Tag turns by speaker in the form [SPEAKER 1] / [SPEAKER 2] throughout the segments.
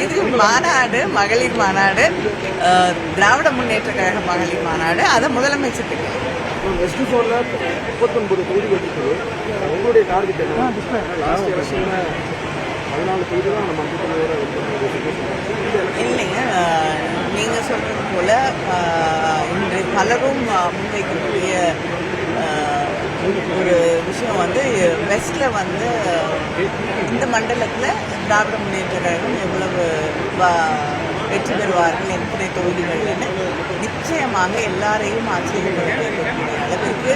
[SPEAKER 1] இது மாநாடு, மகளிர் மாநாடு, திராவிட முன்னேற்ற கழக மகளிர் மாநாடு. அதை முதலமைச்சர்
[SPEAKER 2] வெஸ்ட் ஜோன்ல 39 தொகுதிகள் இருக்குது. உங்களுடைய டார்கெட் என்ன? 14 தொகுதி தான் நம்ம
[SPEAKER 1] இல்லைங்க. நீங்கள் சொல்கிறது போல் இன்று பலரும் முன்வைக்கக்கூடிய ஒரு விஷயம் வந்து வெஸ்டில் வந்து இந்த மண்டலத்தில் திராவிட முன்னேற்ற கழகம் எவ்வளவு வெற்றி பெறுவார்கள் எத்தனை தொகுதிகள்னு நிச்சயமாக எல்லாரையும் ஆச்சரியப்படுத்தக்கூடிய அளவிற்கு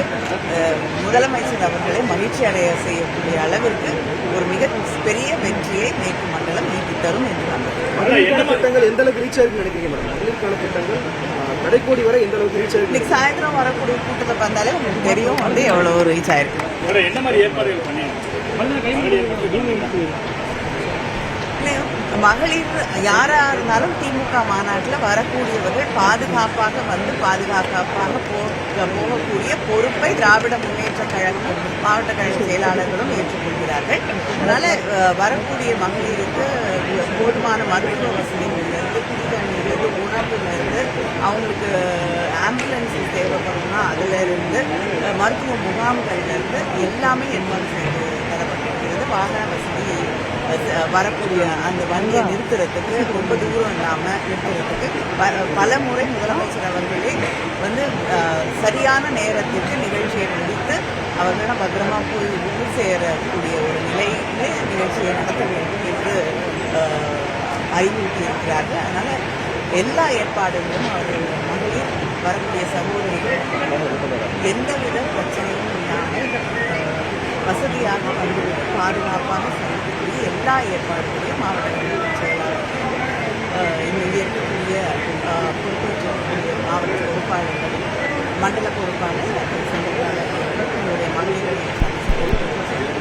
[SPEAKER 1] முதலமைச்சர் அவர்களை மகிழ்ச்சி அடைய செய்யக்கூடிய அளவிற்கு ஒரு மிக பெரிய வெற்றியை மேற்கு மண்டலம் ஈட்டி தரும் என்று
[SPEAKER 2] திட்டங்கள் எந்த அளவுக்கு ரீச் ஆகுதுன்னு நினைக்கிறீங்க மேடம்? மகளிருக்கான திட்டங்கள் கடைக்கோடி வரை எந்த அளவுக்கு ரீச் ஆகுது?
[SPEAKER 1] இன்னைக்கு சாயந்தரம் வரக்கூடிய கூட்டத்தை பார்த்தாலே உங்களுக்கு தெரியும் வந்து எவ்வளோ ரீச் ஆயிருக்கு.
[SPEAKER 3] என்ன மாதிரி ஏற்பாடுகள் பண்ணி
[SPEAKER 1] மகளிர் யாராக இருந்தாலும் திமுக மாநாட்டில் வரக்கூடியவர்கள் பாதுகாப்பாக வந்து பாதுகாப்பாக போகக்கூடிய பொறுப்பை திராவிட முன்னேற்ற கழகம் மாவட்ட கழக செயலாளர்களும் ஏற்றுக்கொள்கிறார்கள். அதனால் வரக்கூடிய மகளிருக்கு போதுமான மருத்துவ வசதிகளிலிருந்து குடிதண்ணீரிலிருந்து உணவுலேருந்து அவங்களுக்கு ஆம்புலன்ஸ் தேவைப்படும்னா அதிலிருந்து மருத்துவ முகாம்கள்லேருந்து எல்லாமே ஏற்பாடு செய்து தரப்பட்டிருக்கிறது. வாகன வசதி வரக்கூடிய அந்த வண்டியை நிறுத்துறதுக்கு ரொம்ப தூரம் இல்லாமல் நிறுத்துறதுக்கு பல முறை முதலமைச்சர் அவர்களே வந்து சரியான நேரத்திற்கு நிகழ்ச்சியை முடித்து அவர்களிடம் பத்திரமா போய் ஊர் சேரக்கூடிய ஒரு நிலையிலே நிகழ்ச்சியை நடத்த வேண்டும் என்று அறிவுறுத்தி இருக்கிறார்கள். அதனால் எல்லா ஏற்பாடுகளும் அவர்கள் மகளிர் வரக்கூடிய சகோதரிகள் எந்தவித பிரச்சனையும் இல்லாமல் வசதியாக வந்து பாதுகாப்பாக செய்யக்கூடிய எல்லா ஏற்பாடுகளையும் மாவட்ட செயலாளர் இங்கே இருக்கக்கூடிய பொறுப்பேற்றக்கூடிய மாவட்ட பொறுப்பாளர்கள் மண்டல பொறுப்பாளர்